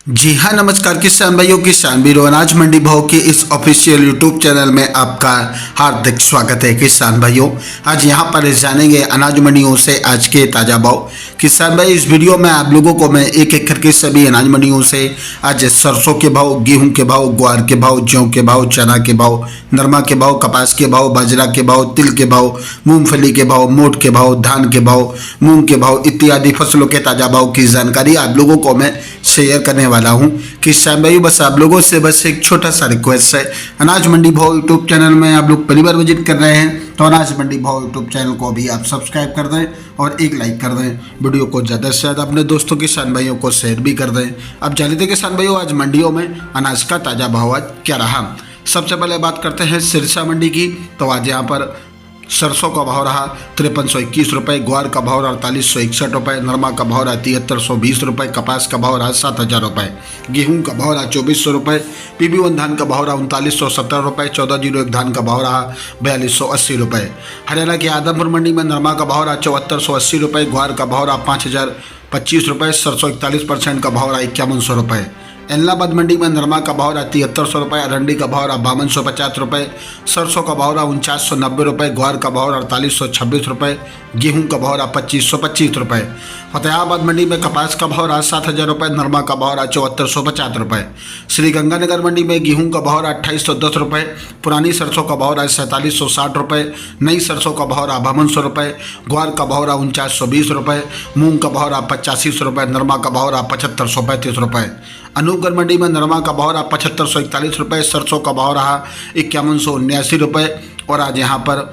जी हाँ, नमस्कार किसान भाइयों, किसान वीरों, अनाज मंडी भाव के इस ऑफिशियल यूट्यूब चैनल में आपका हार्दिक स्वागत है। किसान भाइयों, आज यहाँ पर जानेंगे अनाज मंडियों से आज के ताज़ा भाव। किसान भाई, इस वीडियो में आप लोगों को मैं एक एक करके सभी अनाज मंडियों से आज सरसों के भाव, गेहूं के भाव, ग्वार के भाव, जौ के भाव, चना के भाव, नरमा के भाव, कपास के भाव, बाजरा के भाव, तिल के भाव, मूंगफली के भाव, मोट के भाव, धान के भाव, मूंग के भाव इत्यादि फसलों के ताज़ा भाव की जानकारी आप लोगों को मैं शेयर करने वाला हूं। किसान भाई, बस आप लोगों से बस एक छोटा सा रिक्वेस्ट है, अनाज मंडी भाव यूट्यूब चैनल में आप लोग पहली बार विजिट कर रहे हैं तो अनाज मंडी भाव यूट्यूब चैनल को भी आप सब्सक्राइब कर दें और एक लाइक कर दें। वीडियो को ज़्यादा से ज़्यादा अपने दोस्तों किसान भाइयों को शेयर भी कर दें। अब जान लेते किसान भाइयों, आज मंडियों में अनाज का ताज़ा भाव आज क्या रहा। सबसे पहले बात करते हैं सिरसा मंडी की। तो आज यहाँ पर सरसों का भाव रहा 5321 रुपये, ग्वार का भाव रहा 4861 रुपये, नरमा का भाव रहा 7320 रुपये, कपास का भाव रहा 7000 रुपये, गेहूं का भाव रहा 2400 रुपये, PB1 धान का भाव रहा 3917 रुपये, 1401 धान का भाव रहा 4280 रुपये। हरियाणा के आदमपुर मंडी में नरमा का भाव रहा 7480 रुपये, ग्वार का भाव रहा 5025 रुपये, सरसों 41% का भाव रहा 5100 रुपये। एलनाबाद मंडी में नरमा का भाव रहा 7300 रुपये, अरंडी का भाव रहा 5250 रुपये, सरसों का भाव रहा 4990 रुपये, ग्वार का भाव रहा 4826 रुपये, गेहूं का भाव रहा 2525 रुपये। फतेहाबाद मंडी में कपास का भाव रहा 7000 रुपये, नरमा का भाव रहा 7450 रुपये। श्रीगंगानगर मंडी में गेहूं का भाव रहा 2810 रुपये, पुरानी सरसों का भाव रहा 4760 रुपये, नई सरसों का भाव रहा 5200 रुपये, ग्वार का भाव रहा 4920 रुपये, मूंग का भाव रहा 8500 रुपये, नरमा का भाव रहा 7535 रुपये। अनूपगढ़ मंडी में नरमा का भाव रहा 7541 रुपये, सरसों का भाव रहा 5179 रुपये और आज यहाँ पर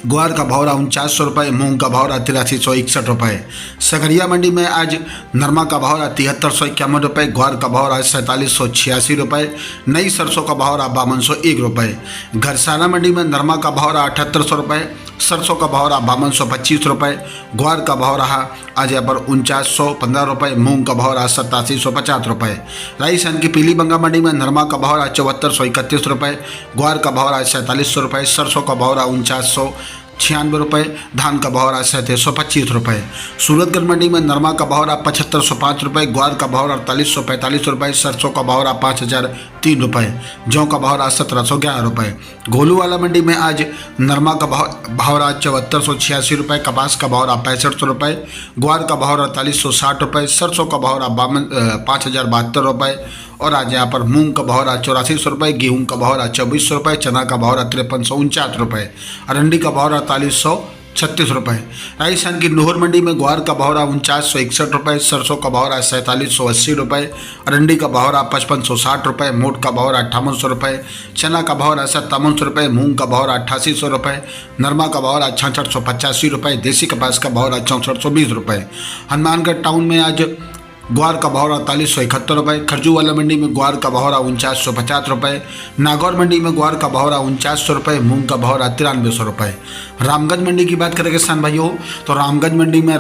ग्वार का भाव रहा 4900 रुपये, मूंग का भाव रहा 8361 रुपये। सकरिया मंडी में आज नरमा का भाव रहा 7351 रुपये, ग्वार का भाव रहा 4786 रुपये, नई सरसों का भाव रहा 5201 रुपये। घरसाना मंडी में नरमा का भाव रहा 7800 रुपये, सरसों का भाव रहा 5225 रुपये, ग्वार का भाव रहा आज यहाँ पर 4915 रुपये, मूंग का भाव रहा 8750 रुपये। राजस्थान की पीली बंगा मंडी में नरमा का भाव रहा 7431 रुपये, ग्वार का भाव रहा 4700 रुपये, सरसों का भाव रहा 4996 रुपये, धान का भाव रहा 3725 रुपये। सूरतगढ़ मंडी में नरमा का भाव रहा 7505 रुपये, ग्वार का भाव रहा 4845 रुपये, सरसों का भाव रहा 5003 रुपये, जौ का भाव रहा 1711 रुपये। घोलूवाला मंडी में आज नरमा का भाव रहा 7486 रुपये, कपास का भाव रहा 6500 रुपये, ग्वार का भाव रहा 4360 रुपये, सरसों का भाव रहा 5072 रुपये और आज यहाँ पर मूंग का भाव रहा 8400 रुपये, गेहूं का भाव रहा 2400 रुपये, चना का भाव रहा 5349 रुपये, अरंडी का भाव रहा 4336 रुपये। राजस्थान की नोहर मंडी में ग्वार का भाव रहा 4961 रुपये, सरसों का भाव रहा 4780 रुपये, अरंडी का भाव रहा 5560 रुपये, मोट का भाव रहा 5800 रुपये, चना का भाव रहा 5700 रुपये, मूंग का भाव रहा 8800 रुपये, नरमा का भाव रहा 6685 रुपये, देसी कपास का भाव रहा 6420 रुपये। हनुमानगढ़ टाउन में आज ग्वार का भाव रहा 4371 रुपये, खरजूवाला मंडी में ग्वार का भाव रहा 4950 रुपये, नागौर मंडी में ग्वार का भाव रहा 4900 रुपये, मूंग का भाव रहा 9300 रुपये। रामगंज मंडी की बात करें किसान भाइयों, तो रामगंज मंडी में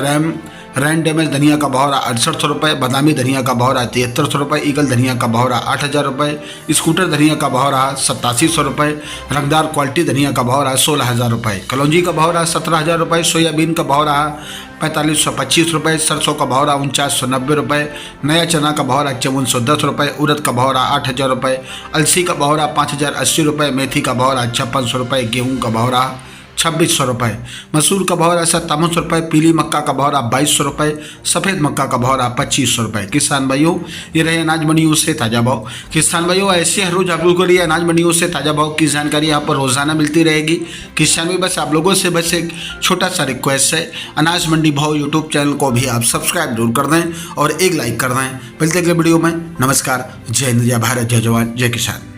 रैन डैमेज धनिया का भाव रहा 6800 रुपये, बादामी धनिया का भाव रहा 7300 रुपये, ईगल धनिया का भाव रहा 8000 रुपये, स्कूटर धनिया का भाव रहा 8700 रुपये, रंगदार क्वालिटी धनिया का भाव रहा 16000 रुपये, कलौंजी का भाव रहा 17000 रुपये, सोयाबीन का भाव रहा 4525 रुपये, सरसों का भाव रहा 4990 रुपये, नया चना का भाव रहा 5410 रुपये, उड़द का भाव रहा 8000 रुपये, अलसी का भाव रहा 5080 रुपये, मेथी का भाव रहा 5600 रुपये, गेहूँ का भाव रहा 2600 रुपये, मसूर का भाव रहा 5700 रुपये, पीली मक्का का भाव रहा 2200 रुपये, सफ़ेद मक्का का भाव रहा 2500 रुपये। किसान भाइयों, ये रहे अनाज मंडियों से ताज़ा भाव। किसान भाइयों, ऐसे हर रोज़ आप लोगों के लिए अनाज मंडियों से ताज़ा भाव की जानकारी यहाँ पर रोज़ाना मिलती रहेगी। किसान भाई, बस आप लोगों से बस एक छोटा सा रिक्वेस्ट है, अनाज मंडी भाव यूट्यूब चैनल को भी आप सब्सक्राइब जरूर कर दें और एक लाइक कर दें। मिलते अगले वीडियो में। नमस्कार, जय हिंद, जय भारत, जय जवान, जय किसान।